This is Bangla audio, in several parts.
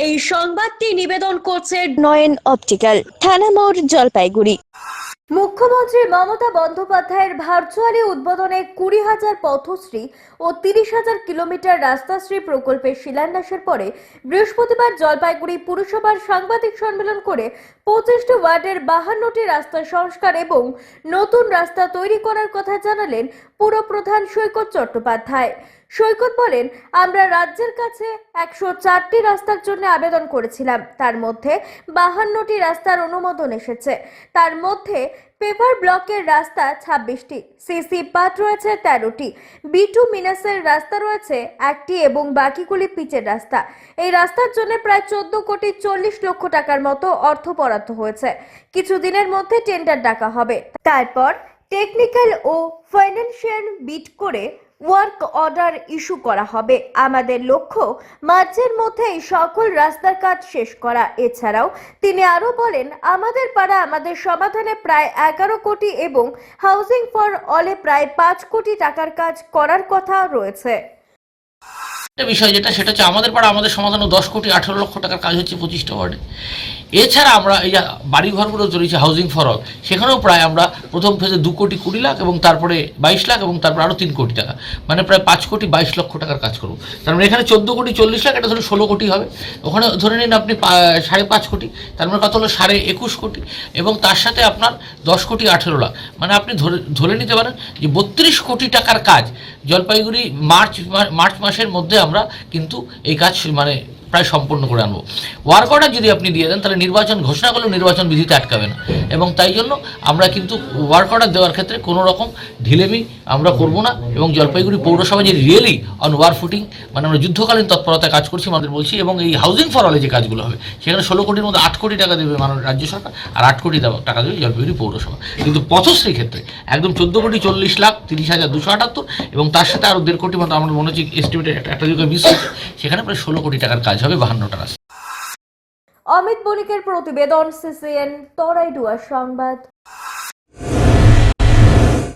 এই সংবাদটি নিবেদন করছে নয়ন অপটিক্যাল, থানা মোড়, জলপাইগুড়ি। মুখ্যমন্ত্রী মমতা বন্দ্যোপাধ্যায়ের ভার্চুয়ালি উদ্বোধনে 20,000 পথশ্রী ও 30,000 কিলোমিটার রাস্তাশ্রী প্রকল্পের শিলান্যাসের পরে বৃহস্পতিবার জলপাইগুড়ি পুরসভার সাংবাদিক সম্মেলন করে 25টি ওয়ার্ডের 52টি রাস্তা সংস্কার এবং নতুন রাস্তা তৈরি করার কথা জানালেন পুরপ্রধান সৈকত চট্টোপাধ্যায়। সৈকত বলেন, আমরা রাজ্যের কাছে 104টি রাস্তার জন্য আবেদন করেছিলাম, তার মধ্যে 52টি রাস্তার অনুমোদন এসেছে। তার মধ্যে পেভার ব্লকের রাস্তা 26টি, সিসি পাথ রয়েছে 13টি, বিটু মিনাসের রাস্তা রয়েছে 1টি এবং বাকিগুলি পিচের রাস্তা। এই রাস্তার জন্য প্রায় 14,40,00,000 টাকার মতো অর্থ বরাদ্দ হয়েছে। কিছুদিনের মধ্যে টেন্ডার ডাকা হবে, তারপর টেকনিক্যাল ও ফাইন্যান্সিয়াল বিড করে ওয়ার্ক অর্ডার ইস্যু করা হবে। আমাদের লক্ষ্য মার্চের মধ্যে এই সকল রাস্তার কাজ শেষ করা। এছাড়াও তিনি আরো বলেন, আমাদের পাড়া আমাদের সমাধানে প্রায় 11 কোটি এবং হাউজিং ফর অলে প্রায় 5 কোটি টাকার কাজ করার কথা রয়েছে। বিষয় সেটা হচ্ছে আমাদের পাড়া আমাদের সমাধানে 10 কোটি 18 লক্ষ টাকার কাজ হচ্ছে 25টা ওয়ার্ডে। এছাড়া আমরা এই বাড়িঘরগুলো চলেছে হাউজিং ফর অল, সেখানেও প্রায় আমরা প্রথম ফেজে 2 কোটি 20 লাখ এবং তারপরে 22 লাখ এবং তারপরে আরও 3 কোটি টাকা, মানে প্রায় 5 কোটি 22 লক্ষ টাকার কাজ করবো। তার মানে এখানে 14 কোটি 40 লাখ, এটা ধরুন 16 কোটি হবে। ওখানে ধরে নিন আপনি 5.5 কোটি, তার মানে কত হলো 21 কোটি, এবং তার সাথে আপনার 10 কোটি 18 লাখ, মানে আপনি ধরে নিতে পারেন যে 32 কোটি টাকার কাজ জলপাইগুড়ি মার্চ মাসের মধ্যে আমরা কিন্তু এই কাজ মানে প্রায় সম্পূর্ণ করে আনবো। ওয়ার্ক অর্ডার যদি আপনি দিয়ে দেন তাহলে নির্বাচন ঘোষণা করলেও নির্বাচন বিধিতে আটকাবে না, এবং তাই জন্য আমরা কিন্তু ওয়ার্ক অর্ডার দেওয়ার ক্ষেত্রে কোনো রকম ঢিলেমি আমরা করব না। এবং জলপাইগুড়ি পৌরসভা যে রিয়েলি অন ওয়ার ফুটিং, মানে আমরা যুদ্ধকালীন তৎপরতায় কাজ করছি আমাদের বলছি। এবং এই হাউজিং ফর অলে যে কাজগুলো হবে সেখানে 16 কোটির মধ্যে 8 কোটি টাকা দেবে মাননীয় রাজ্য সরকার, আর 8 কোটি টাকা দেবে জলপাইগুড়ি পৌরসভা। কিন্তু পথশ্রী ক্ষেত্রে একদম 14 কোটি 40 লাখ 30,278, এবং তার সাথে আরও 1.5 কোটি মতো আমার মনে হচ্ছে এস্টিমেটেড একটা জায়গায় মিস হচ্ছে, সেখানে প্রায় 16 কোটি টাকার কাজ হবে 52টা রাস্তা। অমিত বণিকের প্রতিবেদন, সিসিএন তরাইডুয়া সংবাদ।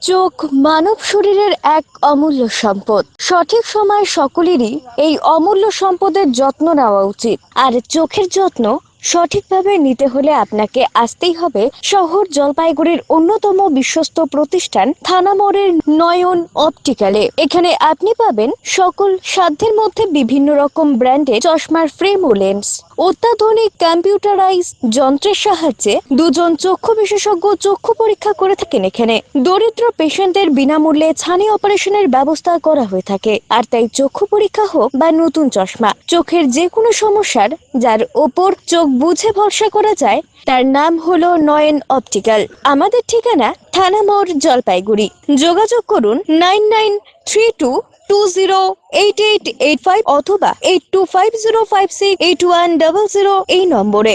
চোখ মানব শরীরের এক অমূল্য সম্পদ। সঠিক সময় সকলেরই এই অমূল্য সম্পদের যত্ন নেওয়া উচিত। আর চোখের যত্ন সঠিকভাবে নিতে হলে আপনাকে আসতেই হবে শহর জলপাইগুড়ির অন্যতম বিশ্বস্ত প্রতিষ্ঠান থানা মোড়ের নয়ন অপটিক্যালে। এখানে আপনি পাবেন সকল সাধ্যের মধ্যে বিভিন্ন রকম ব্র্যান্ডের চশমার ফ্রেম ও লেন্স। অত্যাধুনিক কম্পিউটারাইজ যন্ত্রের সাহায্যে 2জন চক্ষু বিশেষজ্ঞ চক্ষু পরীক্ষা করে থাকেন এখানে। দরিদ্র পেশেন্টদের বিনামূল্যে ছানি অপারেশনের ব্যবস্থা করা হয়ে থাকে। আর তাই চক্ষু পরীক্ষা হোক বা নতুন চশমা, চোখের যে কোনো সমস্যার যার ওপর চোখ বুঝে ভরসা করা যায় তার নাম হলো নয়ন অপটিক্যাল। আমাদের ঠিকানা থানা মোড়, জলপাইগুড়ি। যোগাযোগ করুন 9932208885 অথবা 8250568100 এই নম্বরে।